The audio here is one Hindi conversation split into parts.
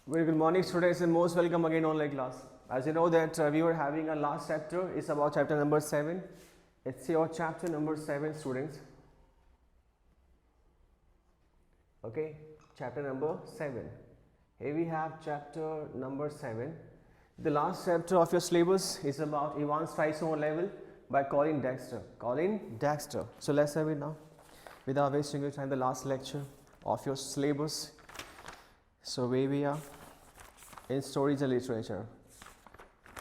Very good morning, students, and most welcome again online class. As you know that we were having our last chapter. It's about chapter number 7. It's your chapter number 7, students. Okay, chapter number 7. Here we have chapter number 7. The last chapter of your syllabus is about Evans trisomal level by Colin Dexter. Colin Dexter. So let's have it now. Without wasting your time, the last lecture of your syllabus. So where we are in stories and literature.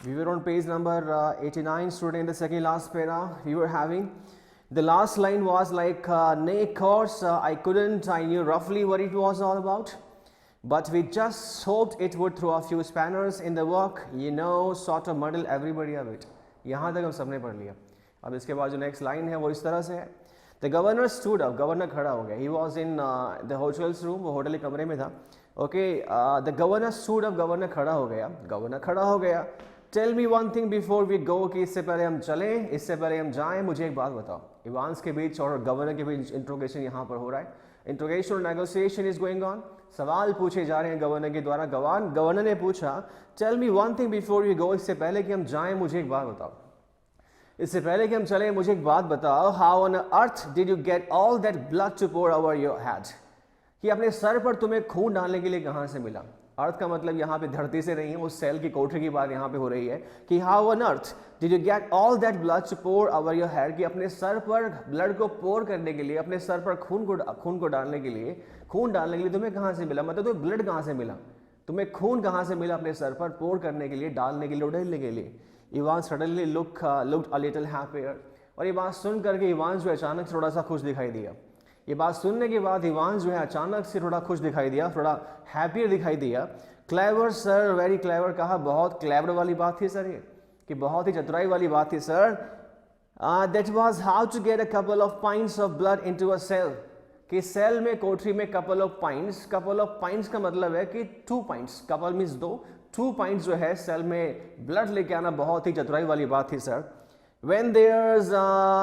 We were on page number 89, student, in the second last para. We were having the last line was like, nay, course, I knew roughly what it was all about, but we just hoped it would throw a few spanners in the work, sort of muddle everybody a bit. यहाँ तक हम सबने पढ़ लिया. अब इसके बाद जो नेक्स्ट लाइन है वो इस तरह से है. The governor stood up. Governor खड़ा हो गया. He was in the hotel's room. वो होटल के कमरे में था. Okay, the governor stood up. Governor खड़ा हो गया. गवर्नर खड़ा हो गया. Tell me one thing before we go. कि इससे पहले हम चलें, इससे पहले हम जाएं, मुझे एक बात बताओ. इवांस के बीच और गवर्नर के बीच इंट्रोगेशन यहाँ पर हो रहा है. Interrogation negotiation is going on. सवाल पूछे जा रहे हैं गवर्नर के द्वारा. गवर्नर ने पूछा, tell me one thing before we go. इससे पहले कि हम जाएं, मुझे एक बात बताओ. इससे पहले कि हम चलें, मुझे एक बात बताओ. How on earth did you get all that blood to pour over your head. कि अपने सर पर तुम्हें खून डालने के लिए कहाँ से मिला. अर्थ का मतलब यहाँ पे धरती से नहीं है, उस सेल की कोठरी की बात यहाँ पे हो रही है कि how on earth did you get all that blood to pour over your head. कि अपने सर पर ब्लड को पोर करने के लिए, अपने सर पर खून को डालने के लिए, खून डालने के लिए तुम्हें कहाँ से मिला. मतलब तुम्हें ब्लड कहाँ से मिला, तुम्हें खून कहाँ से मिला अपने सर पर पोर करने के लिए, डालने के लिए, उड़ेलने के लिए. Evans suddenly looked a little happier. और ये बात सुन करके इवांस जो अचानक थोड़ा सा खुश दिखाई दिया. ये बात सुनने के बाद इवांस जो है अचानक से थोड़ा खुश दिखाई दिया, थोड़ा हैप्पियर दिखाई दिया. Clever sir, very clever. कहा बहुत क्लेवर वाली बात थी सर, ये कि बहुत ही चतुराई वाली बात थी sir. That was how to get a couple of pints of blood into a cell. कि सेल में, कोठरी में couple of pints. Couple of pints का मतलब है कि 2 पाइंट्स. कपल मीन्स 2, 2 पाइंट्स जो है सेल में ब्लड लेके आना बहुत ही चतुराई वाली बात थी sir. When there's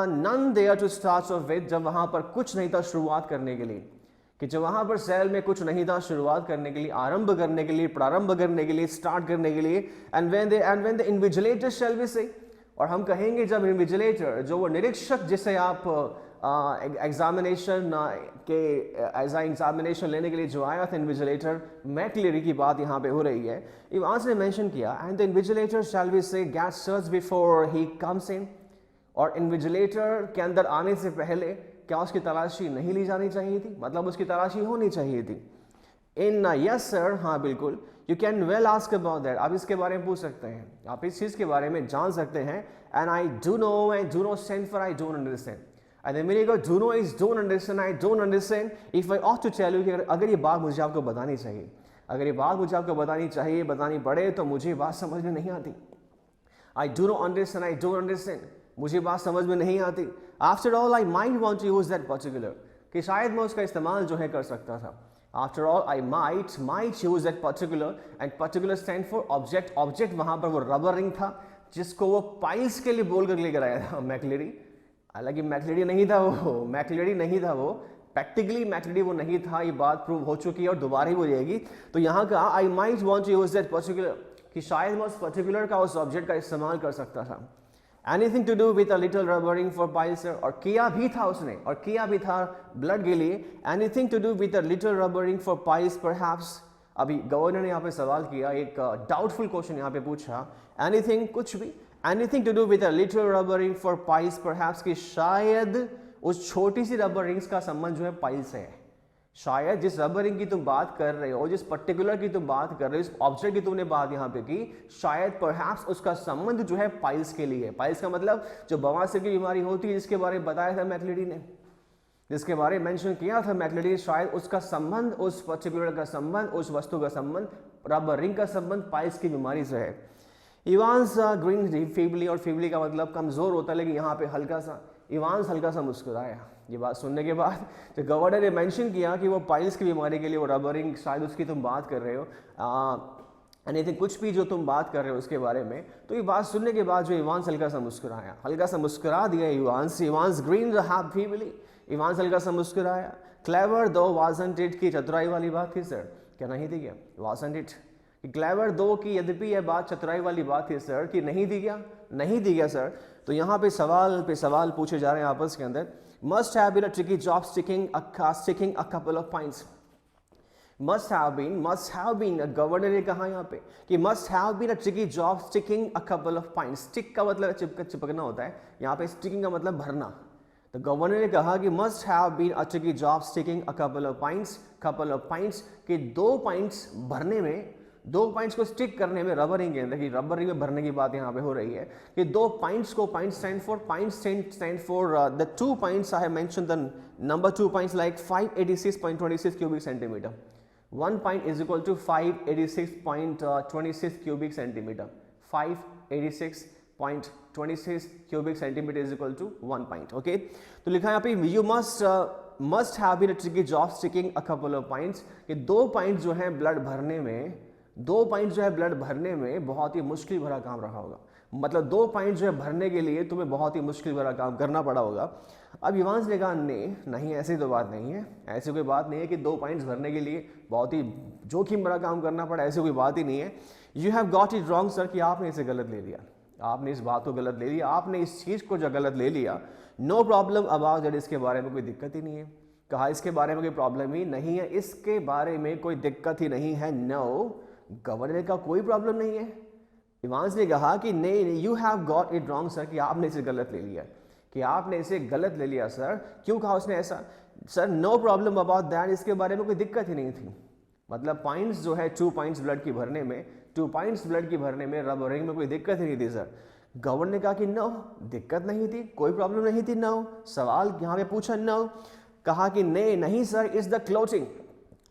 none there to start off with. जब वहां पर कुछ नहीं था शुरुआत करने के लिए, कि जब वहां पर सेल में कुछ नहीं था शुरुआत करने के लिए, आरंभ करने के लिए, प्रारंभ करने के लिए, स्टार्ट करने के लिए. and when the invigilator shall we say. और हम कहेंगे जब इन्विजिलेटर, जो वो निरीक्षक जिसे आप एग्जामिनेशन के एग्जामिनेशन लेने के लिए जो आया था, इन्विजिलेटर मैकलेरी की बात यहाँ पे हो रही है. इवांस ने मेंशन किया, and the invigilator shall we say get search before he comes in. और इन्विजिलेटर के अंदर आने से पहले क्या उसकी तलाशी नहीं ली जानी चाहिए थी, मतलब उसकी तलाशी होनी चाहिए थी. इन यस सर, हाँ बिल्कुल. You can well ask about that. आप इसके बारे में पूछ सकते हैं, आप इस चीज़ के बारे में जान सकते हैं. And I do know stand for I don't understand. And the meaning of do know is don't understand. I don't understand. If I ought to tell you कि अगर ये बात मुझे आपको बतानी चाहिए, अगर ये बात मुझे आपको बतानी चाहिए, बतानी पड़े, तो मुझे बात समझ में नहीं आती. I do not understand. I don't understand. मुझे बात समझ में नहीं आती. After all, I might want to use that particular. कि शायद मैं उसका इस्तेमाल जो है कर सकता था. After all, I might use that particular. And particular stand for object. Object वहाँ पर वो रबर रिंग था जिसको वो पाइल्स के लिए बोल कर लेकर आया था मैकलेरी. हालांकि मैकलेरी नहीं था वो, प्रैक्टिकली मैकलेरी वो नहीं था. ये बात प्रूव हो चुकी है और दोबारा ही हो जाएगी. तो यहाँ का I might want to use that particular, कि शायद मैं उस पर्टिकुलर का, उस ऑब्जेक्ट का इस्तेमाल कर सकता था. Anything to do with a little rubber ring for piles. और किया भी था उसने, और किया भी था ब्लड के लिए. Anything to do with a little rubber ring for piles perhaps. अभी गवर्नर ने यहाँ पे सवाल किया, एक डाउटफुल क्वेश्चन यहाँ पे पूछा. एनीथिंग, कुछ भी. Anything to do with a little rubber ring for piles perhaps. कि शायद उस छोटी सी रबर रिंग्स का संबंध जो है पाइल से है. शायद जिस रबर रिंग की तुम बात कर रहे हो, जिस पर्टिकुलर की तुम बात कर रहे हो, इस ऑब्जेक्ट की तुमने बात यहाँ पे की, शायद परहैप्स उसका संबंध जो है पाइल्स के लिए. पाइल्स का मतलब जो बवासीर की बीमारी होती है, जिसके बारे में बताया था मैकलेरी ने, जिसके बारे में मेंशन किया था मैकलेरी, शायद उसका संबंध, उस पर्टिकुलर का संबंध, उस वस्तु का संबंध, रबर रिंग का संबंध पाइल्स की बीमारी से है. इवांस ग्रीन फीबली, और फीबली का मतलब कमजोर होता है, लेकिन यहाँ पे हल्का सा, इवांस हल्का सा मुस्कुराया. ये बात सुनने के बाद जो गवर्नर ने मेंशन किया कि वो पाइल्स की बीमारी के लिए वो रबरिंग, शायद उसकी तुम बात कर रहे हो, एनीथिंग, कुछ भी जो तुम बात कर रहे हो उसके बारे में. तो ये बात सुनने के बाद जो इवांस हल्का सा मुस्कुराया, हल्का सा मुस्कुरा दिया Evans. Evans green feebly, Evans हल्का सा मुस्कुराया. क्लेवर दो वाजंट इट, की चतुराई वाली बात थी सर, क्या नहीं थी क्या, वाजंट इट. कि क्लेवर दो की यद्यपि यह बात चतुराई वाली बात थी सर कि नहीं दी गया, नहीं दी गया सर। तो यहाँ पे सवाल पूछे जा रहे हैं आपस के अंदर। Must have been a tricky job sticking a couple of points. Must have been governor ने कहा यहाँ पे कि must have been a tricky job sticking a couple of points. Stick का मतलब चिपकना होता है, यहाँ पे स्टिकिंग का मतलब भरना। तो गवर्नर ने कहा कि must have been a tricky job sticking a couple of points कि 2 पॉइंट्स भरने में, 2 पॉइंट्स को स्टिक करने में, रबरिंग के अंदर कि रबरिंग में भरने की बात यहाँ पे हो रही है कि 2 पॉइंट्स को, point stand for the 2 points I have mention the number 2 points like 586.26 cubic centimetre. 1 point is equal to 586.26 cubic centimeter. 586.26 cubic centimeter is equal to 1 pint. Okay, तो लिखा है यहाँ पे you must have been a tricky job sticking a couple of pints कि 2 पॉइंट जो है ब्लड भरने में, 2 पॉइंट जो है ब्लड भरने में बहुत ही मुश्किल भरा काम रहा होगा। मतलब 2 पॉइंट जो है भरने के लिए तुम्हें बहुत ही मुश्किल भरा काम करना पड़ा होगा। अब युवांश ने कहा नहीं, ऐसी तो बात नहीं है, ऐसी कोई बात नहीं है कि 2 पॉइंट्स भरने के लिए बहुत ही जोखिम भरा काम करना पड़ा, ऐसी कोई बात ही नहीं है। You have got it wrong sir कि आपने इसे गलत ले लिया, आपने इस बात को गलत ले लिया, आपने इस चीज़ को जो गलत ले लिया। नो प्रॉब्लम अबाउट दैट, इसके बारे में कोई दिक्कत ही नहीं है। कहा इसके बारे में कोई प्रॉब्लम ही नहीं है, इसके बारे में कोई दिक्कत ही नहीं है। नो, गवर्नर का कोई प्रॉब्लम नहीं है। युवांश ने कहा कि नहीं, you have got it wrong sir कि आपने इसे गलत ले लिया, कि आपने इसे गलत ले लिया सर। क्यों कहा उसने ऐसा? Sir no problem about that, इसके बारे में कोई दिक्कत ही नहीं थी। मतलब पॉइंट्स जो है 2 पॉइंट्स ब्लड की भरने में, 2 पॉइंट्स ब्लड की भरने में रबरिंग में कोई दिक्कत ही नहीं थी सर। गवर्नर ने कहा कि नो, दिक्कत नहीं थी, कोई प्रॉब्लम नहीं थी। नो, सवाल यहाँ पे पूछा नो, कहा कि नहीं sir, is the clotting.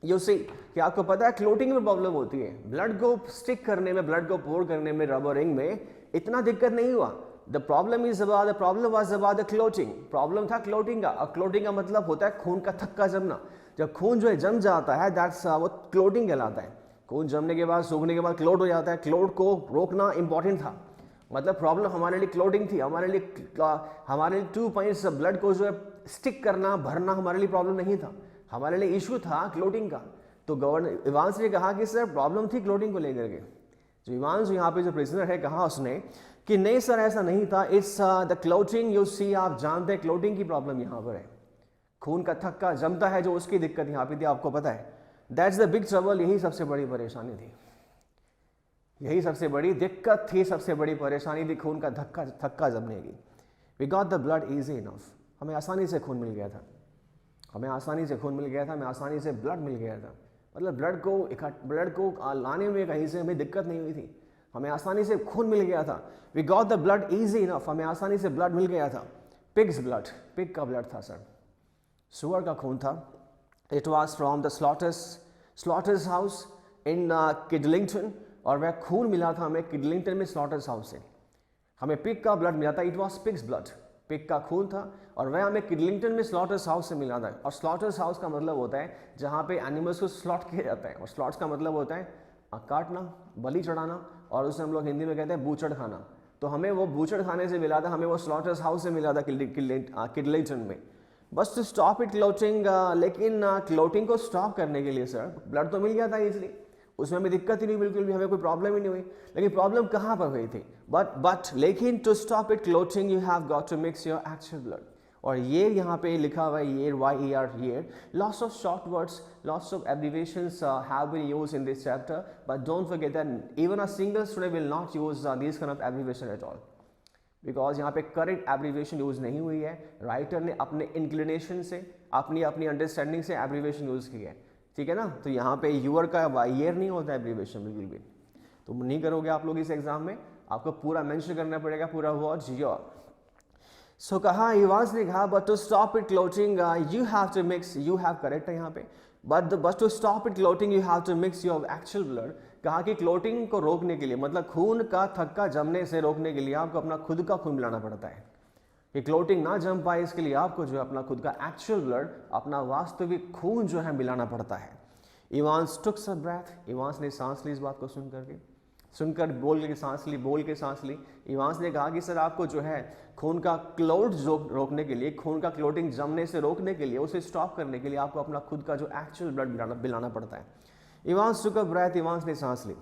You see कि आपको पता है क्लोटिंग में प्रॉब्लम होती है, ब्लड को स्टिक करने में, ब्लड को पोर करने में, रबरिंग में इतना दिक्कत नहीं हुआ। The problem was about the clotting. Problem था क्लोटिंग का। और क्लोटिंग का मतलब होता है खून का थक्का जमना। जब खून जो है जम जाता है, दैट्स वो क्लोटिंग कहलाता है। खून जमने के बाद, सूखने के बाद क्लोट हो जाता है। क्लोट को रोकना इंपॉर्टेंट था। मतलब प्रॉब्लम हमारे लिए क्लोटिंग थी, हमारे लिए 2 पॉइंट्स ब्लड को जो है स्टिक करना, भरना हमारे लिए प्रॉब्लम नहीं था, हमारे लिए इशू था क्लोटिंग का। तो गवर्नर युवांश ने कहा कि सर प्रॉब्लम थी क्लोटिंग को लेकर के। जो युवांश यहाँ पे जो प्रिजनर है, कहा उसने कि नहीं सर ऐसा नहीं था, इट्स द क्लोटिंग। यू सी, आप जानते हैं क्लोटिंग की प्रॉब्लम यहाँ पर है, खून का थक्का जमता है जो, उसकी दिक्कत यहाँ पे थी, आपको पता है। दैट्स द बिग ट्रबल, यही सबसे बड़ी परेशानी थी, यही सबसे बड़ी दिक्कत थी, सबसे बड़ी परेशानी थी खून का थक्का जमने की। We got the blood easy enough, हमें आसानी से खून मिल गया था, हमें आसानी से खून मिल गया था, हमें आसानी से ब्लड मिल गया था। मतलब ब्लड को लाने में कहीं से हमें दिक्कत नहीं हुई थी, हमें आसानी से खून मिल गया था। We got the blood easy enough, हमें आसानी से ब्लड मिल गया था। पिग्स ब्लड, पिग का ब्लड था सर, सुअर का खून था। It was from the slaughters house in Kidlington, और वह खून मिला था हमें किडलिंगटन में स्लॉटर्स हाउस से, हमें पिग का ब्लड मिला था। It was pigs blood, pig का खून था, और वह हमें किडलिंगटन में स्लॉटर्स हाउस से मिला था। और स्लॉटर्स हाउस का मतलब होता है जहाँ पे एनिमल्स को स्लॉट किया जाता है, और स्लॉट्स का मतलब होता है काटना, बलि चढ़ाना, और उसे हम लोग हिंदी में कहते हैं बूचड़ खाना। तो हमें वो बूचड़ खाने से मिला था, हमें वो स्लॉटर्स हाउस से मिला था किडलिंगटन में। बस टू स्टॉप इट क्लोटिंग, लेकिन क्लोटिंग को स्टॉप करने के लिए सर ब्लड तो मिल गया था इजीली, उसमें हमें दिक्कत ही नहीं, बिल्कुल भी हमें कोई प्रॉब्लम ही नहीं हुई। लेकिन प्रॉब्लम कहाँ पर हुई थी? लेकिन to stop it clotting you have got to mix your actual blood. और ये यहाँ पे लिखा हुआ है yer, YER, lots of short words, lots of abbreviations have been used in this chapter, but don't forget that even a single student will not use these kind of abbreviation at all, because यहाँ पे correct abbreviation यूज नहीं हुई है। राइटर ने अपने इंक्लिनेशन से, अपनी अंडरस्टैंडिंग से एब्रीविएशन यूज की है, ठीक है ना। तो यहाँ पे यूर का YER नहीं होता एब्रीविएशन बिल्कुल भी, तो नहीं करोगे आप लोग इस एग्जाम में, आपको पूरा मेंशन करना पड़ेगा, पूरा वर्ड योर। सो कहा युवांश ने कहा but to stop it clotting you have to mix, you have correct है यहाँ पे, but to stop it clotting you have to mix your actual blood. कहा कि क्लोटिंग को रोकने के लिए, मतलब खून का थक्का जमने से रोकने के लिए आपको अपना खुद का खून मिलाना पड़ता है, कि क्लोटिंग ना जम पाए इसके लिए आपको जो है अपना खुद का एक्चुअल ब्लड, अपना वास्तविक खून जो है मिलाना पड़ता है। Evans took a breath, Evans ने सांस ली इस बात को सुनकर बोल के सांस ली। इवांस ने कहा कि सर आपको जो है खून का क्लोट रोकने के लिए, खून का क्लोटिंग जमने से रोकने के लिए, उसे स्टॉप करने के लिए आपको अपना खुद का जो एक्चुअल ब्लड मिलाना पड़ता है। Evans took a breath, Evans ने सांस ली।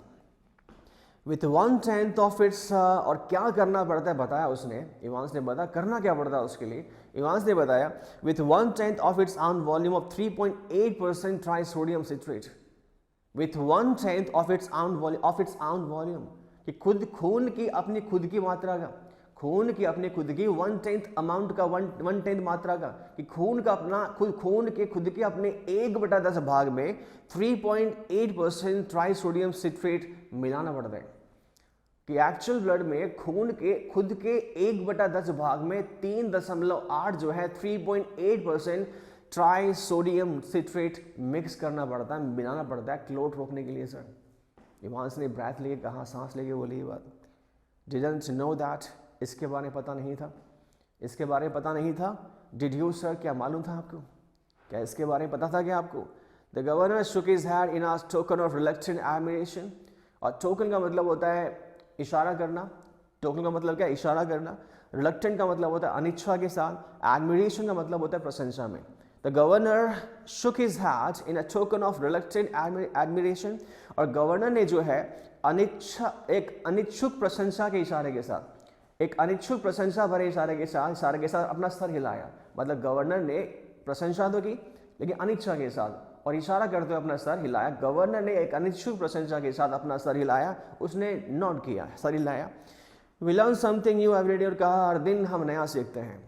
विथ 1/10 ऑफ इट्स, और क्या करना पड़ता है बताया उसने, इवांस ने बताया करना क्या पड़ता है उसके लिए। इवांस ने बताया with 1/10 of its on volume of 3.8% trisodium citrate, with 1/10 of its on volume, कि खुद खून की अपनी खुद की मात्रा का, खून की अपनी खुद की 1/10 अमाउंट का 1/10 मात्रा का, कि खून का अपना खून के खुद के अपने 1/10 भाग में 3.8% ट्राइसोडियम सिट्रेट मिलाना पड़ता है। कि एक्चुअल ब्लड में खून के खुद के 1/10 भाग में 3.8 जो है 3.8% ट्राइसोडियम सिट्रेट मिक्स करना पड़ता है, मिलाना पड़ता है क्लोट रोकने के लिए। सर इवांस ने ब्रेथ लेके कहा, सांस लेके बोली ये बात, डिडंट नो दैट, इसके बारे में पता नहीं था, इसके बारे में पता नहीं था। डिड यू सर, क्या मालूम था आपको, क्या इसके बारे में पता था क्या आपको? The governor shook his head in a token of reluctant admiration, और टोकन का मतलब होता है इशारा करना, टोकन का मतलब क्या, इशारा करना। रिलक्टेंट का मतलब होता है अनिच्छा के साथ, एडमिरेशन का मतलब होता है प्रशंसा में। The governor shook his head in a token of reluctant admiration, और गवर्नर ने जो है एक अनिच्छुक प्रशंसा के इशारे के साथ, एक अनिच्छुक प्रशंसा भरे इशारे के साथ अपना सर हिलाया। मतलब गवर्नर ने प्रशंसा तो की लेकिन अनिच्छा के साथ, और इशारा करते हुए अपना सर हिलाया। गवर्नर ने एक अनिच्छुक प्रशंसा के साथ अपना सर हिलाया, उसने नोट किया, सर हिलाया। We learn something new every day, और कहा हर दिन हम नया सीखते हैं,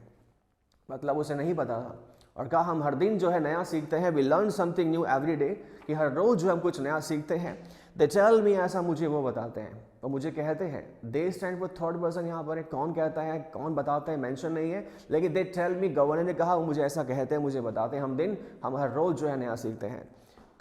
मतलब उसे नहीं पता था, और कहा हम हर दिन जो है नया सीखते हैं। We learn something new every day, कि हर रोज जो हम कुछ नया सीखते हैं। दे टेल मी, ऐसा मुझे वो बताते हैं, तो मुझे कहते हैं। They stand for third person, यहाँ पर कौन कहता है कौन बताता है मेंशन नहीं है, लेकिन दे टेल मी, गवर्नर ने कहा वो मुझे ऐसा कहते हैं, मुझे बताते हैं, हम हर रोज जो है नया सीखते हैं।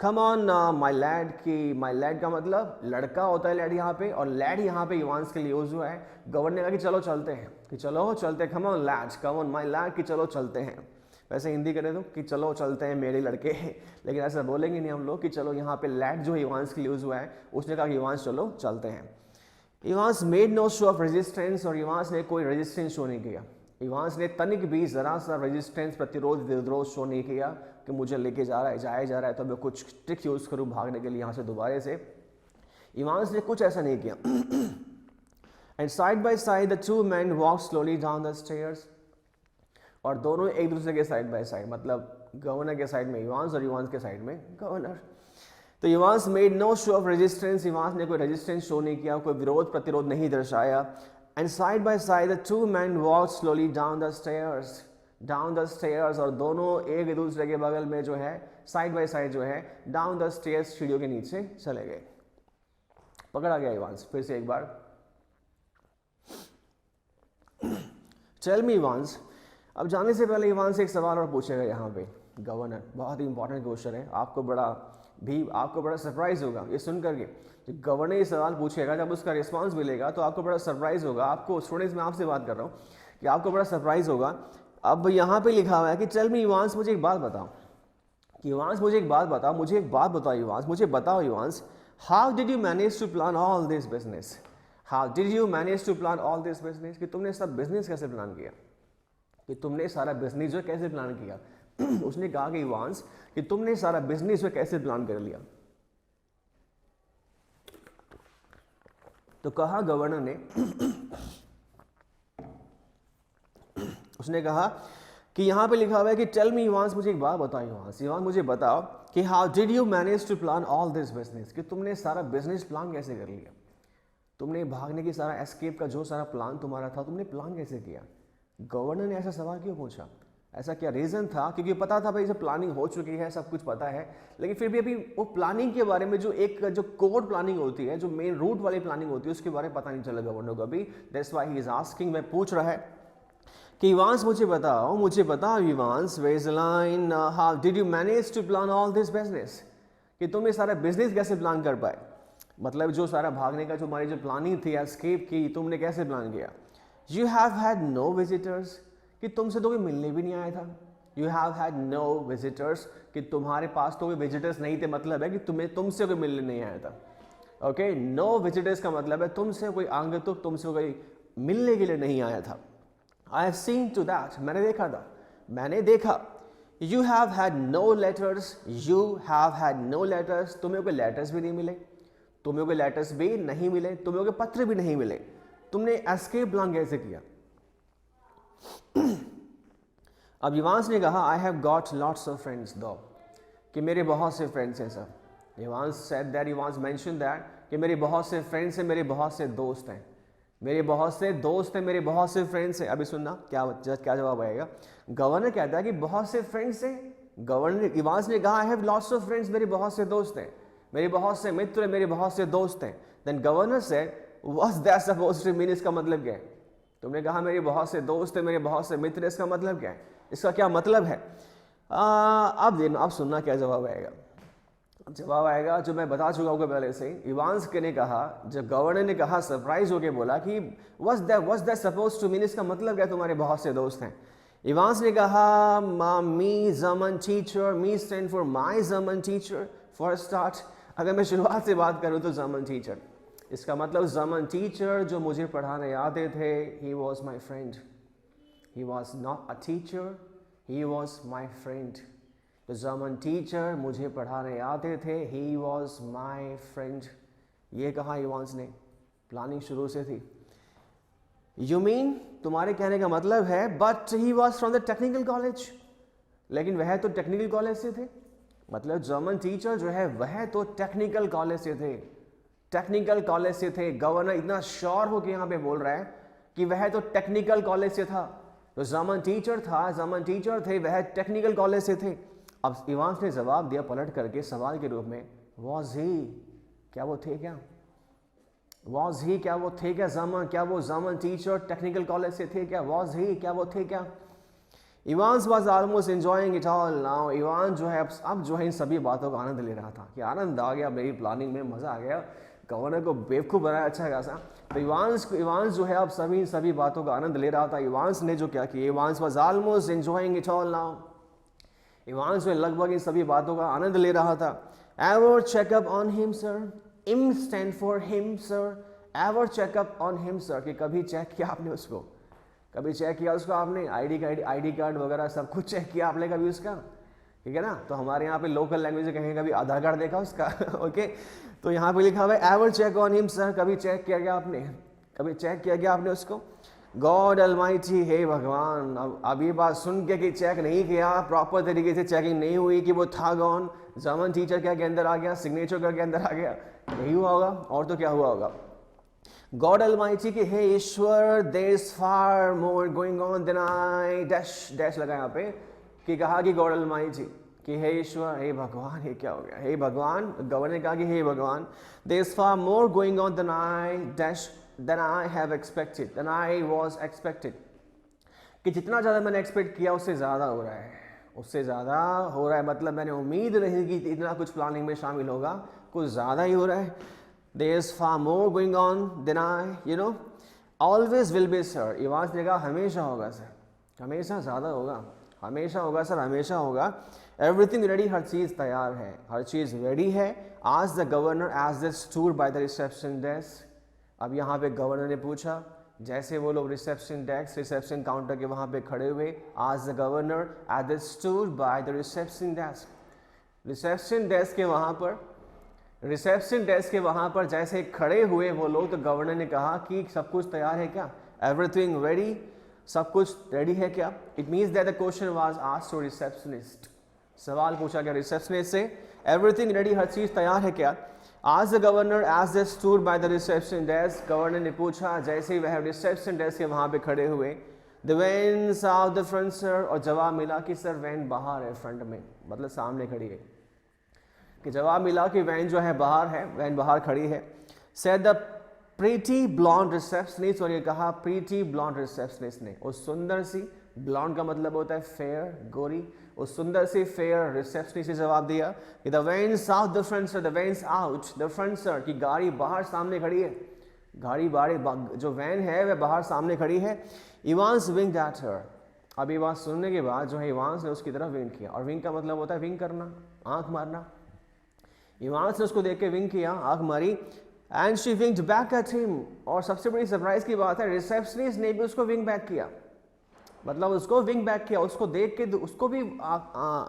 कम ऑन माई लैड, की माई लैड का मतलब लड़का होता है लैड यहाँ पे, और लैड यहाँ पे इवांस के लिए यूज हुआ है। गवर्नर ने कहा कि चलो चलते हैं, कि चलो चलते, come on lad, come on my lad, कि चलो चलते हैं। वैसे हिंदी करें तो कि चलो चलते हैं मेरे लड़के, लेकिन ऐसा बोलेंगे नहीं हम लोग कि चलो, यहाँ पे लैड जो इवांस के लिए यूज हुआ है, उसने कहा कि इवांस चलो चलते हैं। Evans made no show of resistance, और इवांस ने कोई रेजिस्टेंस शो नहीं किया। इवांस ने तनिक भी जरा सा रेजिस्टेंस, प्रतिरोध विरोध शो नहीं किया कि मुझे लेके जा रहा है, जाया जा रहा है तो मैं कुछ ट्रिक यूज करूँ भागने के लिए यहाँ से दोबारा से। इवांस ने कुछ ऐसा नहीं किया। And side by side the two man walk slowly down the stairs, और दोनों एक दूसरे के साइड बाय साइड, मतलब गवर्नर के साइड में इवांस और इवांस के साइड में गवर्नर। तो Evans made no show of resistance, Evans ने कोई रेजिस्टेंस शो नहीं किया, कोई विरोध प्रतिरोध नहीं दर्शाया। And side by side the two man walk slowly down the stairs, और दोनों एक दूसरे के बगल में जो है साइड बाय साइड जो है डाउन द स्टेयर्स, सीढ़ियों के नीचे चले गए। पकड़ा गया इवांस, फिर से एक बार। टेल मी इवांस, अब जाने से पहले इवान से एक सवाल और पूछेगा यहाँ पे गवर्नर, बहुत ही इंपॉर्टेंट क्वेश्चन है, आपको बड़ा सरप्राइज होगा ये सुन करके। जब गवर्नर ये सवाल पूछेगा, जब उसका रिस्पांस मिलेगा तो आपको बड़ा सरप्राइज होगा। आपको स्टूडेंट्स, में आपसे बात कर रहा हूँ कि आपको बड़ा सरप्राइज होगा। अब यहाँ पे लिखा हुआ है कि चल मी इवांस, मुझे एक बात बताओ, कि इवांस मुझे एक बात बताओ, इवांस मुझे बताओ Evans, how did you manage to plan all this business, कि तुमने सब बिजनेस कैसे प्लान किया, कि तुमने सारा बिजनेस जो कैसे प्लान किया। उसने कहा कि इवांस, कि तुमने सारा बिजनेस जो कैसे प्लान कर लिया। तो कहा गवर्नर ने, उसने कहा कि यहाँ पे लिखा हुआ है कि टेल मी इवांस, मुझे एक बात बताओ इवांस मुझे बताओ कि how did you manage to plan all this business, कि तुमने सारा बिजनेस प्लान कैसे कर लिया। तुमने भागने की सारा एस्केप का जो सारा प्लान तुम्हारा था, तुमने प्लान कैसे किया। गवर्नर ने ऐसा सवाल क्यों पूछा, ऐसा क्या रीज़न था, क्योंकि पता था भाई जब प्लानिंग हो चुकी है, सब कुछ पता है, लेकिन फिर भी अभी वो प्लानिंग के बारे में जो कोड प्लानिंग होती है, जो मेन रूट वाली प्लानिंग होती है, उसके बारे में पता नहीं चला गवर्नर को अभी। That's why he is asking, मैं पूछ रहा है कि इवांस मुझे बताओ इवांस, वेजलाइन, how did you manage to plan all this business, कि तुम ये सारा बिजनेस कैसे प्लान कर पाए, मतलब जो सारा भागने का जो हमारी जो प्लानिंग थी, एस्केप की, तुमने कैसे प्लान किया। You have had no visitors, कि तुमसे तो कोई मिलने भी नहीं आया था। You have had no visitors, कि तुम्हारे पास तो कोई विजिटर्स नहीं थे, मतलब है कि तुमसे कोई मिलने नहीं आया था। ओके, no visitors का मतलब है तुमसे कोई आगंतुक, तुमसे कोई मिलने के लिए नहीं आया था। I have seen to that, मैंने देखा। You have had no letters, तुम्हें कोई लेटर्स भी नहीं मिले, तुम्हें कोई लेटर्स भी नहीं मिले, तुम्हें कोई पत्र भी नहीं मिले, तुमने एस्केप प्लान कैसे किया? अब इवांस ने कहा I have got lots of friends दो, कि मेरे बहुत से फ्रेंड्स हैं sir. Evans said that, Evans mention that कि मेरे बहुत से फ्रेंड्स हैं, मेरे बहुत से दोस्त हैं, मेरे बहुत से दोस्त हैं, मेरे बहुत से फ्रेंड्स हैं। अभी सुनना क्या जवाब आएगा। गवर्नर कहता है कि बहुत से फ्रेंड्स हैं। गवर्नर इवांस ने कहा I have lots of friends, मेरे बहुत से दोस्त हैं, मेरे बहुत से मित्र हैं, मेरे बहुत से दोस्त हैं। Then governor said what's that supposed to mean, इसका मतलब क्या है? तुमने कहा मेरे बहुत से दोस्त हैं, मेरे बहुत से मित्र, इसका मतलब क्या है? इसका क्या मतलब है? अब सुनना क्या जवाब आएगा। जवाब आएगा जो मैं बता चुका हूँ पहले से। इवांस के ने कहा, जब गवर्नर ने कहा, सरप्राइज होके बोला कि what's that supposed to mean, इसका मतलब क्या तुम्हारे बहुत से दोस्त हैं? इवांस ने कहा me German teacher, me stand for my German teacher for start. अगर मैं शुरुआत से बात करूँ तो जर्मन टीचर, इसका मतलब जर्मन टीचर जो मुझे पढ़ाने आते थे, he was my friend, he was not a teacher, he was my friend. तो जर्मन टीचर मुझे पढ़ाने आते थे, ही वॉज माई फ्रेंड। ये कहा इवांस ने, प्लानिंग शुरू से थी। यू मीन, तुम्हारे कहने का मतलब है but he was from the technical college, लेकिन वह तो टेक्निकल कॉलेज से थे। मतलब जर्मन टीचर जो है वह तो टेक्निकल कॉलेज से थे, टेक्निकल कॉलेज से थे। गवर्नर इतना श्योर होकर यहाँ पे बोल रहा है कि वह तो टेक्निकल कॉलेज से था। तो जर्मन टीचर था, जर्मन टीचर थे, वह टेक्निकल कॉलेज से थे। अब इवांस ने जवाब दिया पलट करके सवाल के रूप में, वॉज ही, क्या वो थे क्या? वॉज ही, क्या वो थे क्या? जर्मन, क्या वो जर्मन टीचर टेक्निकल कॉलेज से थे क्या? वॉज ही, क्या वो थे क्या? Evans was almost enjoying it all now. Evans जो है अब जो है इन सभी बातों का आनंद ले रहा था कि आनंद आ गया, मेरी प्लानिंग में मजा आ गया, गवर्नर को बेवकूफ़ बनाया अच्छा खासा। तो इवांस जो है अब सभी बातों का आनंद ले रहा था। इवांस ने जो क्या किया, Evans was almost enjoying it all now. Evans जो लगभग इन सभी बातों का आनंद ले रहा था। Ever checkup on him sir, him stand for him sir, ever checkup on him sir, कि कभी चेक किया आपने उसको, कभी चेक किया उसको आपने, आईडी कार्ड वगैरह सब कुछ चेक किया आपने कभी उसका? ठीक है ना। तो हमारे यहाँ पे लोकल लैंग्वेज में कहेंगे कभी आधार कार्ड देखा उसका ओके। तो यहाँ पे लिखा हुआ है ever check on him sir, कभी चेक किया गया आपने, कभी चेक किया गया आपने उसको? गॉड अलमाइटी, हे भगवान। अब ये बात सुन के कि चेक नहीं किया, प्रॉपर तरीके से चेकिंग नहीं हुई कि वो था कौन, जर्मन टीचर क्या के अंदर आ गया, सिग्नेचर करके अंदर आ गया, नहीं हुआ होगा और तो क्या हुआ होगा। गॉड अलमाइटी कि हे ईश्वर, there is far more going on than I dash लगा यहाँ पे, कि कहा कि गॉड अलमाइटी कि हे ईश्वर, हे भगवान, ये क्या हो गया, हे भगवान। गवर्नर ने कहा कि हे भगवान, there is far more going on than I dash than I have expected, than I was expected, कि जितना ज़्यादा मैंने एक्सपेक्ट किया उससे ज़्यादा हो रहा है, उससे ज़्यादा हो रहा है। मतलब मैंने उम्मीद नहीं की इतना कुछ प्लानिंग में शामिल होगा, कुछ ज़्यादा ही हो रहा है। There is far more going on than I, you know, always will be sir. Evans ने कहा हमेशा होगा सर, हमेशा ज़्यादा होगा, हमेशा होगा सर, हमेशा होगा। एवरीथिंग रेडी, हर चीज़ तैयार है, हर चीज़ रेडी है। आज the governor as the stood by the reception desk. अब यहाँ पे गवर्नर ने पूछा, जैसे वो लोग रिसेप्शन डेस्क, रिसेप्शन काउंटर के वहाँ पे खड़े हुए, आज the governor at the stood by the reception desk. Reception desk के वहाँ पर, रिसेप्शन डेस्क के वहाँ पर जैसे खड़े हुए वो लोग, तो गवर्नर ने कहा कि सब कुछ तैयार है क्या? एवरीथिंग रेडी, सब कुछ रेडी है क्या? It means that the question was asked to receptionist. सवाल पूछा गया रिसेप्शनिस्ट से, एवरीथिंग रेडी, हर चीज़ तैयार है क्या? आज the governor as the stood by the reception desk. गवर्नर ने पूछा जैसे ही वह रिसेप्शन डेस्क के वहाँ पे खड़े हुए, the vans out the front sir, और जवाब मिला कि सर वैन बाहर है, फ्रंट में, मतलब सामने खड़ी है। कि जवाब मिला कि वैन जो है बाहर है, वैन बाहर खड़ी है। Said the pretty blonde receptionist, और ये कहा प्रीटी ब्लॉन्ड रिसेप्शनिस्ट ने, उस सुंदर सी, ब्लॉन्ड का मतलब होता है फेयर, गोरी, उस सुंदर सी फेयर रिसेप्शनिस्ट ने जवाब दिया कि the vans out the front sir, the vans out the front sir, कि गाड़ी बाहर सामने खड़ी है, गाड़ी बाहर, जो वैन है वह बाहर सामने खड़ी है। Evans winked at her. अब ये बात सुनने के बाद जो है इवांस ने उसकी तरफ विंक किया, और विंक का मतलब होता है विंक करना, आंख मारना। इवांस ने उसको देख के विंक किया, आंख मारी, and she winked back at him. और सबसे बड़ी सरप्राइज की बात है, रिसेप्शनिस्ट ने भी उसको विंक बैक किया, मतलब उसको विंक बैक किया, उसको देख के उसको भी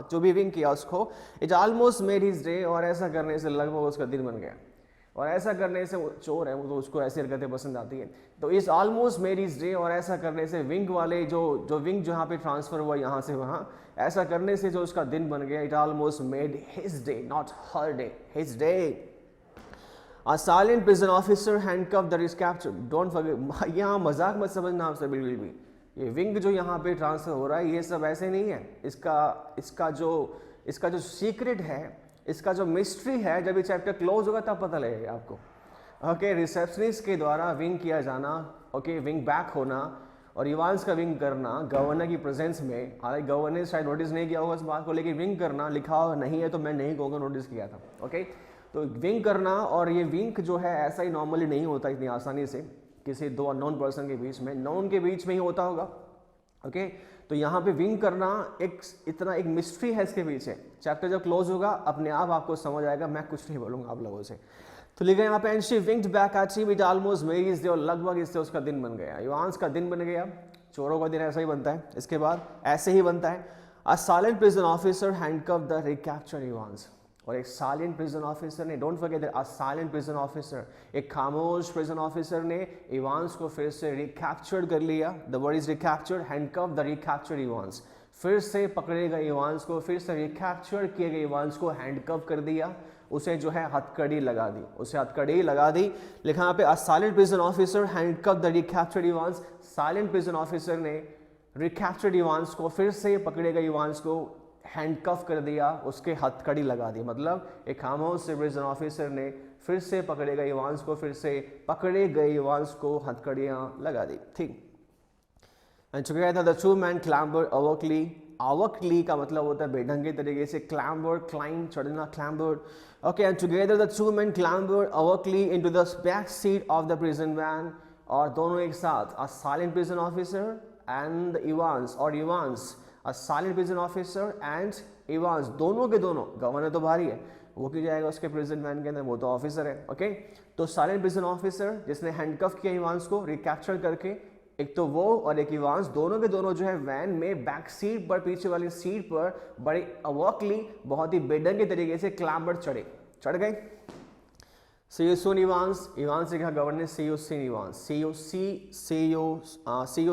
जो भी विंक किया उसको, it almost made his day, और ऐसा करने से लगभग उसका दिन बन गया। और ऐसा करने से वो चोर है, वो तो उसको ऐसी हरकतें पसंद आती है। तो is almost made his day, और ऐसा करने से विंग वाले जो विंग जहाँ पे ट्रांसफर हुआ यहाँ से वहाँ, ऐसा करने से जो उसका दिन बन गया, it almost made his day, not her day, his day. A silent prison officer handcuffed that is captured. Don't forget, यहाँ मजाक मत समझना आपसे बिल्कुल भी। ये विंग जो यहाँ पे ट्रांसफर हो रहा है ये सब ऐसे नहीं है। इसका जो सीक्रेट है, इसका जो मिस्ट्री है, जब ये चैप्टर क्लोज होगा तब पता लगेगा आपको। ओके, रिसेप्शनिस्ट के द्वारा विंग किया जाना, ओके, विंग बैक होना और इवांस का विंग करना गवर्नर की प्रेजेंस में। हालांकि गवर्नर ने शायद नोटिस नहीं किया होगा इस बात को, लेकिन विंग करना लिखा नहीं है तो मैं नहीं कहूँगा नोटिस किया था। ओके, तो विंग करना, और ये विंग जो है ऐसा ही नॉर्मली नहीं होता इतनी आसानी से किसी दो अननोन पर्सन के बीच में, नोन के बीच में ही होता होगा। ओके, तो यहाँ पे विंग करना एक मिस्ट्री है इसके पीछे। चैप्टर जब क्लोज होगा अपने आप आपको समझ आएगा, मैं कुछ नहीं बोलूँगा आप लोगों से। तो लिखा यहाँ पे and she winked back at him, it almost made his day, और लगभग इससे उसका दिन बन गया। इवांस का दिन बन गया। चोरों का दिन ऐसा ही बनता है, इसके बाद ऐसे ही बनता है। अ silent prison officer handcuff the recaptured Evans, और एक साइलेंट प्रिजन ऑफिसर ने, don't forget that, a silent prison officer, एक खामोश प्रिजन ऑफिसर ने इवांस को फिर से रिकैप्चर्ड कर लिया। The word is recaptured, handcuff the recaptured Evans, फिर से पकड़े गए इवांस को, फिर से रिकैप्चर किए गए इवांस को हैंडकफ कर दिया, उसे जो है हथकड़ी लगा दी, उसे हथकड़ी लगा दी। लिखा यहाँ पे अ silent prison officer handcuff the recaptured Evans, silent prison officer ने रिकैप्चर्ड इवांस को, फिर से पकड़े गए इवांस को हैंडकफ कर दिया, उसके हथकड़ी लगा दी। मतलब एक खामोश से प्रिजन ऑफिसर ने फिर से पकड़े गए इवांस को, फिर से पकड़े गए इवांस को हथकड़ियां लगा दी। ठीक, and together the two man clambered awkwardly, awkwardly का मतलब होता है बेढंगे तरीके से, क्लैम्बर्ड, क्लाइंब, चढ़ना, clambered. Okay, and together the two man clambered awkwardly into the back seat of the prison van, और दोनों एक साथ, a silent prison officer and Evans, और Evans, a silent prison officer and Evans, दोनों के दोनों, गवर्नर तो भारी है, वो क्यों जाएगा उसके प्रिजन वैन के अंदर, वो तो ऑफिसर है। ओके, तो साइलेंट प्रिजन ऑफिसर जिसने हैंडकफ किया इवांस को रिकैप्चर करके, एक तो वो और एक इवांस, दोनों के दोनों जो है वैन में बैक सीट पर, पीछे वाली सीट पर बड़े अवर्कली, बहुत ही बेढंगे तरीके से क्लैम्बर्ड चढ़ गए। See you soon Evans, Evans से कहा governor see you soon Evans, see you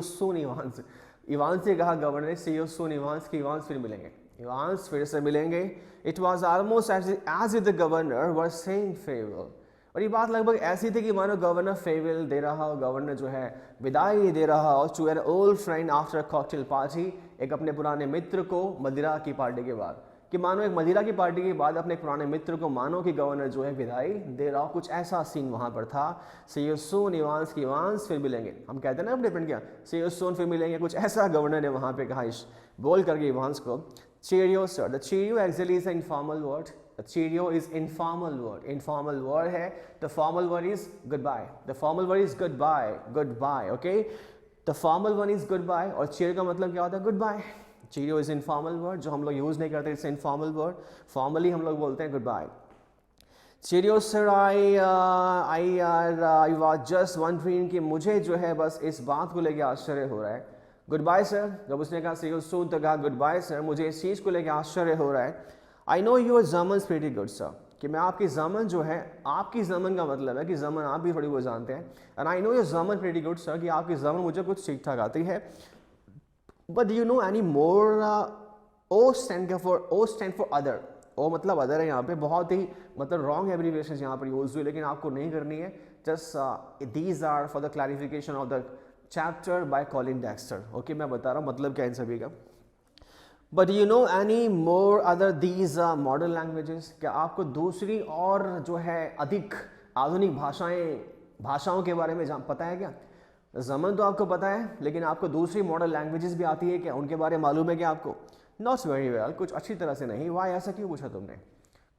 soon Evans, Evans से कहा governor see you soon Evans की इवांस फिर मिलेंगे, इवांस फिर से मिलेंगे। It was almost as if the governor was saying farewell, और ये बात लगभग ऐसी थी कि मानो गवर्नर फेयरवेल दे रहा हो, गवर्नर जो है विदाई दे रहा हो to an old friend after cocktail party, एक अपने पुराने मित्र को मदिरा की पार्टी के बाद, कि मानो एक मदिरा की पार्टी के बाद अपने पुराने मित्र को मानो कि गवर्नर जो है विदाई दे रहा हो, कुछ ऐसा सीन वहाँ पर था। See you soon इवांस की इवांस फिर मिलेंगे, हम कहते हैं ना अपने फ्रेंड क्या, see you soon फिर मिलेंगे, कुछ ऐसा गवर्नर ने वहाँ पे कहा बोल करके इवांस को। Cheerio sir, the cheerio actually is an informal word, the cheerio is informal word है, the formal word is goodbye, the formal word is goodbye, okay, the formal one is goodbye, और cheer का मतलब क्या होता है, goodbye। Cheerio is informal word जो हम लोग यूज नहीं करते, it's informal word, formally हम लोग बोलते हैं goodbye। Cheerio sir, I was just wondering कि मुझे जो है बस इस बात को लेके आश्चर्य हो रहा है। Goodbye sir, जब उसने कहा see you soon तो कहा goodbye sir, मुझे इस चीज़ को लेके आश्चर्य हो रहा है। I know your German's pretty good sir, कि मैं आपकी जर्मन जो है, आपकी जर्मन का मतलब है कि जर्मन आप भी थोड़ी बहुत जानते हैं। And I know your German pretty good sir, कि आपकी जर्मन मुझे कुछ ठीक ठाक आती है। But do you know any more? O stand for other, ओ मतलब अदर है यहाँ पे, बहुत ही मतलब रॉन्ग एब्रीविएशन यहाँ पर यूज हुई, लेकिन आपको नहीं करनी है। Just these are for the clarification of the chapter by Colin Dexter. Okay, मैं बता रहा हूँ मतलब क्या इन सभी का। But you know any more other these modern languages, क्या आपको दूसरी और जो है अधिक आधुनिक भाषाओं के बारे में पता है क्या? जमन तो आपको पता है, लेकिन आपको दूसरी मॉडर्न लैंग्वेजेस भी आती है क्या, उनके बारे में मालूम है क्या आपको? नॉट वेरी वेल, कुछ अच्छी तरह से नहीं। वाई, ऐसा क्यों पूछा तुमने?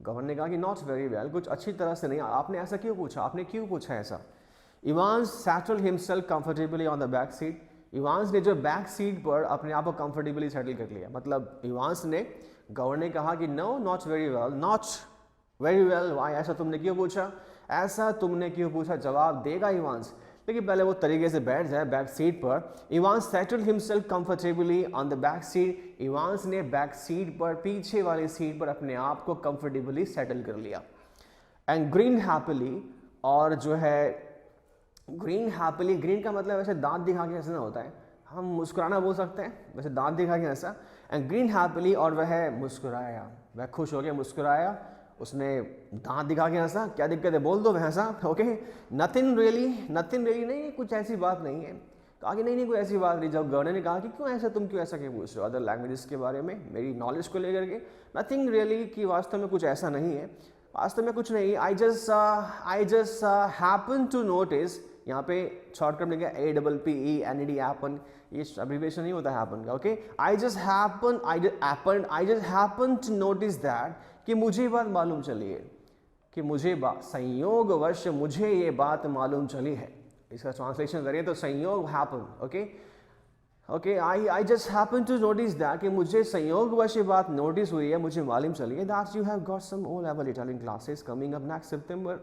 गवर्नर ने कहा कि नॉट वेरी वेल, कुछ अच्छी तरह से नहीं। आपने ऐसा क्यों पूछा? आपने क्यों पूछा ऐसा? Evans settled himself comfortably on the back seat, Evans ने जो बैक सीट पर अपने आप को कंफर्टेबली सेटल कर लिया। मतलब इवांस ने, गवर्नर ने कहा कि no, not very well, not very well. Why, ऐसा तुमने क्यों पूछा? ऐसा तुमने क्यों पूछा? जवाब देगा इवांस, लेकिन पहले वो तरीके से बैठ जाए बैक सीट पर। Evans settled himself comfortably on the back seat, Evans ने बैक सीट पर, पीछे वाली सीट पर अपने आप को कंफर्टेबली सेटल कर लिया। एंड ग्रीन हैप्पीली, और जो है ग्रीन हैप्पीली, ग्रीन का मतलब वैसे दांत दिखा के हंसना होता है, हम मुस्कुराना बोल सकते हैं, वैसे दांत दिखा के हंसा। एंड ग्रीन हैप्पीली, और वह मुस्कुराया, वह खुश हो गया मुस्कुराया, उसने दांत दिखा के हंसा, क्या दिक्कत है बोल दो, वह हंसा। Okay, nothing really, nothing really नहीं, कुछ ऐसी बात नहीं है। कहा कि नहीं कोई ऐसी बात नहीं। जब गवर्नर ने कहा कि क्यों ऐसा, तुम क्यों ऐसा क्यों पूछ रहे हो अदर लैंग्वेजेस के बारे में, मेरी नॉलेज को लेकर के, नथिंग रियली कि वास्तव में कुछ ऐसा नहीं है, वास्तव में कुछ नहीं। I just happen to notice, यहाँ पे शॉर्टकट में क्या APPENED हैपन, ये अब्रीविएशन नहीं होता हैपन का। Okay, I just happen to notice that, कि मुझे बात मालूम चली है, कि मुझे संयोगवश मुझे ये बात मालूम चली है। इसका ट्रांसलेशन करें तो संयोग happen. Okay, I just happen to notice that, कि मुझे संयोगवश ये बात नोटिस हुई है, मुझे मालूम चली है, that you have got some O level Italian classes coming up next September.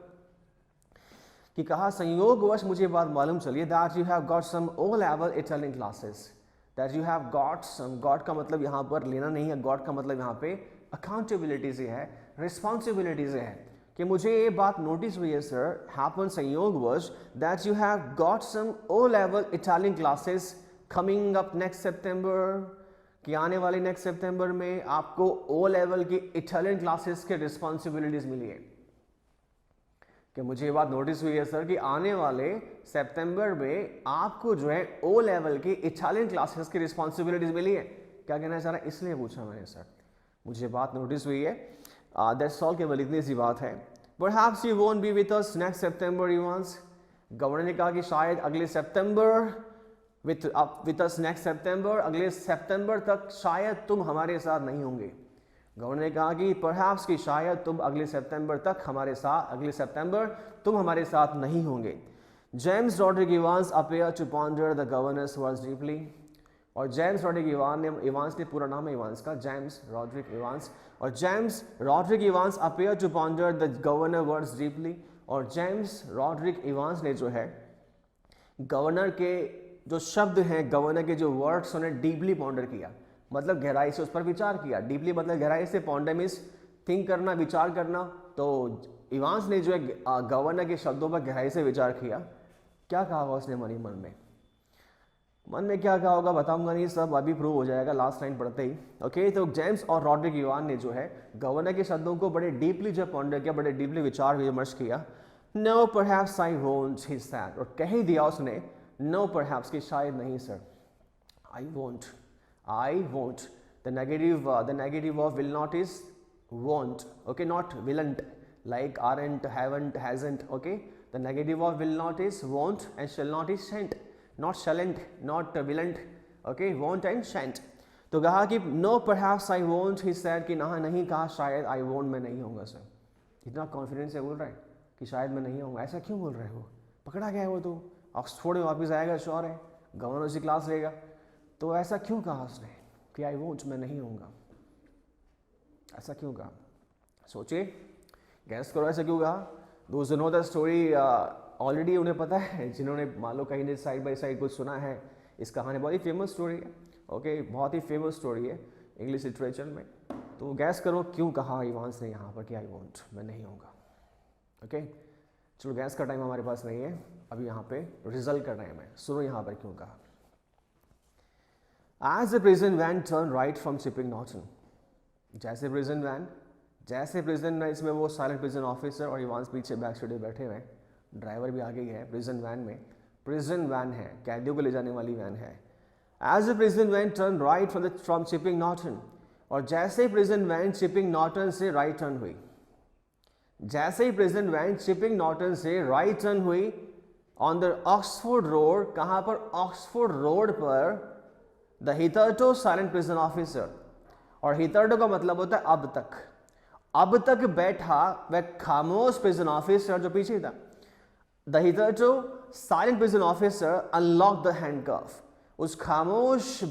कि कहा संयोगवश मुझे बात मालूम चली है, that you have got some O level Italian classes, that you have got some, got का मतलब यहाँ पर लेना नहीं है, गॉट का मतलब यहाँ पे अकाउंटेबिलिटी से है, रिस्पॉन्सिबिलिटी से है, कि मुझे ये बात नोटिस हुई है सर, हैपन संयोगवश, that you have got some O level Italian classes coming up next September, कि आने वाले नेक्स्ट सितंबर में आपको O लेवल की इटालियन क्लासेस के रिस्पॉन्सिबिलिटीज मिली है। कि मुझे ये बात नोटिस हुई है सर कि आने वाले सितंबर में आपको जो है O लेवल की इटालियन क्लासेस की रिस्पॉन्सिबिलिटीज मिली है। क्या कहना चाह रहा है, इसलिए पूछा मैंने सर, मुझे बात नोटिस हुई है, दैट्स ऑल, केवल इतनी सी बात है। Perhaps you won't be with us next September Evans, governor ने कहा कि शायद अगले सितंबर विद अस नेक्स्ट सितंबर, अगले सितंबर तक शायद तुम हमारे साथ नहीं होंगे। गवर्नर ने कहा कि परहैप्स कि शायद तुम अगले सितंबर तक हमारे साथ, अगले सितंबर तुम हमारे साथ नहीं होंगे। James Rodrigue Evans appear to ponder the governor's words deeply, और जेम्स रॉड्रिग इवांस ने पूरा नाम है इवांस का, जेम्स रॉड्रिग इवांस, और James Rodrigue Evans appear to ponder the governor words deeply, और जेम्स रॉड्रिग इवांस ने जो है गवर्नर के जो शब्द हैं, गवर्नर के जो वर्ड्स उन्हें डीपली पॉन्डर किया, मतलब गहराई से उस पर विचार किया। डीपली मतलब गहराई से, पॉन्डर मीन्स थिंक करना, विचार करना। तो इवांस ने जो है गवर्नर के शब्दों पर गहराई से विचार किया। क्या कहा होगा उसने मन में क्या कहा होगा बताऊंगा नहीं, सब अभी प्रूव हो जाएगा लास्ट लाइन पढ़ते ही। ओके, तो जेम्स और रॉड्रिग इवान ने जो है गवर्नर के शब्दों को बड़े डीपली जो पॉन्डर किया, बड़े डीपली विचार विमर्श किया। No perhaps I won't, he said, और कह ही दिया उसने नो परहैप्स कि शायद नहीं sir, I won't, the negative of will not is won't, okay, not willn't like aren't, haven't, hasn't, okay, the negative of will not is won't, and shall not is shan't, not shalln't, not willn't, okay, won't and shan't। तो कहा कि no perhaps I won't, he said, कि नहीं कहा शायद I won't, मैं नहीं होऊंगा सर। इतना कॉन्फिडेंस से बोल रहा है कि शायद मैं नहीं होऊंगा। ऐसा क्यों बोल रहे हो, पकड़ा गया है वो, तो ऑक्सफोर्ड में वापस आएगा, श्योर है, गवर्नर से क्लास लेगा, तो ऐसा क्यों कहा उसने कि I won't, मैं नहीं होऊंगा, ऐसा क्यों कहा? सोचे, गैस करो ऐसा क्यों कहा। दोस्त नो द स्टोरी, ऑलरेडी उन्हें पता है, जिन्होंने मान लो कहीं ने साइड बाय साइड कुछ सुना है, इस कहानी बहुत ही फेमस स्टोरी है, ओके, बहुत ही फेमस स्टोरी है इंग्लिश लिटरेचर में। तो गैस करो क्यों कहा इवांस ने यहाँ पर कि आई वॉन्ट, मैं नहीं होऊंगा। ओके, चलो गैस का टाइम हमारे पास नहीं है, अभी यहाँ पे रिजल्ट कर रहे हैं। मैं सुनो यहाँ पर क्यों कहा। As a prison van turn right from Shipping Norton, जैसे प्रिजन में, इसमें वो साइलेंट प्रिजन ऑफिसर और इवांस पीछे बैक सीट पे बैठे हुए हैं, ड्राइवर भी आगे ही है। प्रिजन वैन में, प्रिजन वैन है, कैदियों को ले जाने वाली वैन है। As a prison van turn right from Shipping Norton, और जैसे ही प्रिजन वैन शिपिंग नॉर्टन से राइट टर्न हुई, जैसे ही प्रिजन वैन शिपिंग नॉर्टन से राइट टर्न हुई ऑन द ऑक्सफोर्ड रोड, कहाँ पर, ऑक्सफोर्ड रोड पर, the hitherto silent prison officer, और हिथर्टो का मतलब होता है अब तक बैठा वह खामोश प्रिजन ऑफिसर जो पीछे था। The hitherto silent prison officer unlock the handcuff, उस खामोश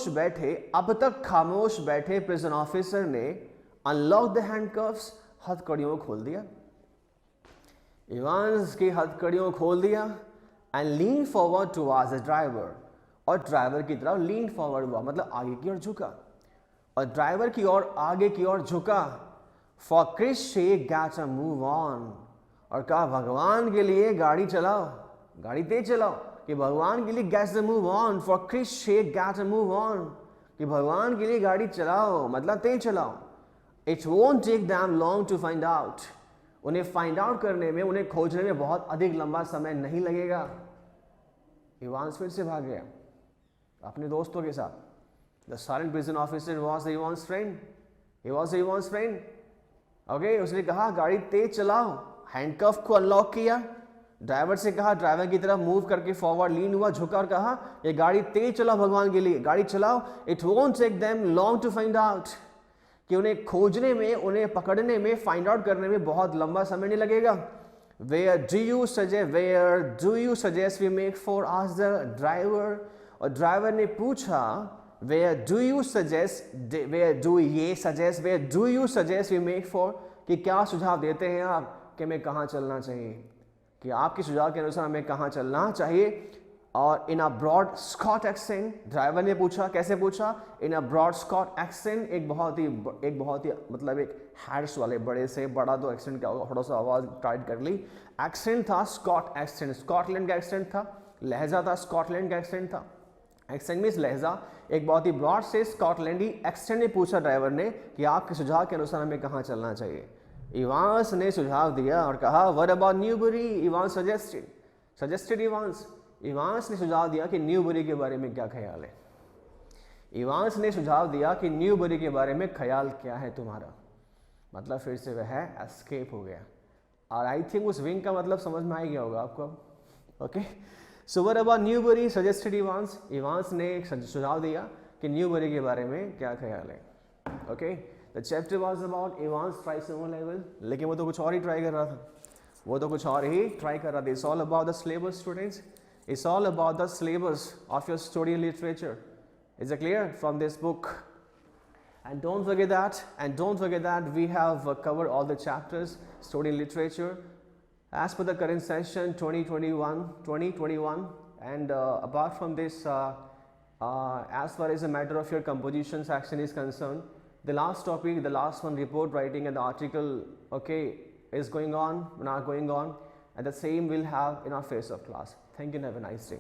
बैठे अब तक खामोश बैठे प्रिजन ऑफिसर ने अनलॉक द हैंडकफ्स, हथकड़ियों को खोल दिया, इवांस की हथकड़ियों को खोल दिया। And lean forward towards the driver, और ड्राइवर की तरफ लीन फॉरवर्ड हुआ, मतलब आगे की ओर झुका, और ड्राइवर की ओर आगे की ओर झुका। For Christ's sake, get a move on. और कहा भगवान के लिए गाड़ी चलाओ, गाड़ी तेज चलाओ, कि भगवान के लिए get a move on. For Christ's sake, get a move on. कि भगवान के लिए गाड़ी चलाओ, मतलब तेज चलाओ. It won't take them long to find out. उन्हें फाइंड आउट करने में, उन्हें खोजने में बहुत अधिक लंबा समय नहीं लगेगा. इवांस फिर से भाग गया अपने दोस्तों के साथ. The silent prison officer was Ivan's friend. He was Ivan's friend. Okay, उसने कहा गाड़ी तेज चलाओ, हैंडकफ को अनलॉक किया, ड्राइवर से कहा, ड्राइवर की तरफ मूव करके फॉरवर्ड लीन हुआ, झुका और कहा ये गाड़ी तेज चलाओ, भगवान के लिए गाड़ी चलाओ. It won't take them long to find out. कि उन्हें खोजने में, उन्हें पकड़ने में, फाइंड आउट करने में बहुत लंबा समय नहीं लगेगा. Where do you suggest we make for? asked the driver. और ड्राइवर ने पूछा where do you suggest we make for? कि क्या सुझाव देते हैं आप कि हमें कहाँ चलना चाहिए, कि आपके सुझाव के अनुसार हमें कहाँ चलना चाहिए. और in a broad Scot accent, driver ने पूछा. कैसे पूछा? In a broad Scot accent, एक बहुत ही मतलब एक हैर्स वाले बड़े से, बड़ा तो एक्सेंट क्या होगा, थोड़ा सा आवाज टाइट कर ली. एक्सेंट था स्कॉट एक्सेंट, स्कॉटलैंड का एक्सेंट था, लहजा था स्कॉटलैंड का एक्सेंट था. एक्सेंट मीन्स लहजा. एक बहुत ही ब्रॉड से स्कॉटलैंडी एक्सेंट ने पूछा ड्राइवर ने कि आपके सुझाव के अनुसार हमें कहाँ चलना चाहिए. इवांस ने सुझाव दिया और कहा what about Newbury? Evans suggested Evans ने सुझाव दिया कि न्यूबरी के बारे में क्या ख्याल है. इवांस ने सुझाव दिया कि न्यूबरी के बारे में ख्याल क्या है तुम्हारा. मतलब फिर से वह एस्केप हो गया. और आई थिंक उस विंग का मतलब समझ में आ गया होगा आपको. Okay, so what about Newbury? Suggested Evans. Evans ने एक सुझाव दिया कि न्यूबरी के बारे में क्या ख्याल है. Okay, the chapter was about Evans trisomo level. लेकिन वो तो कुछ और ही ट्राई कर रहा था. It's all about the syllabus students. It's all about the syllabus of your study in literature. Is it clear from this book? And don't forget that we have covered all the chapters study in literature as per the current session 2021. And apart from this, as far as the matter of your composition section is concerned, the last topic, the last one, report writing and the article, okay, is going on, and the same we'll have in our face of class. Thank you and have a nice day.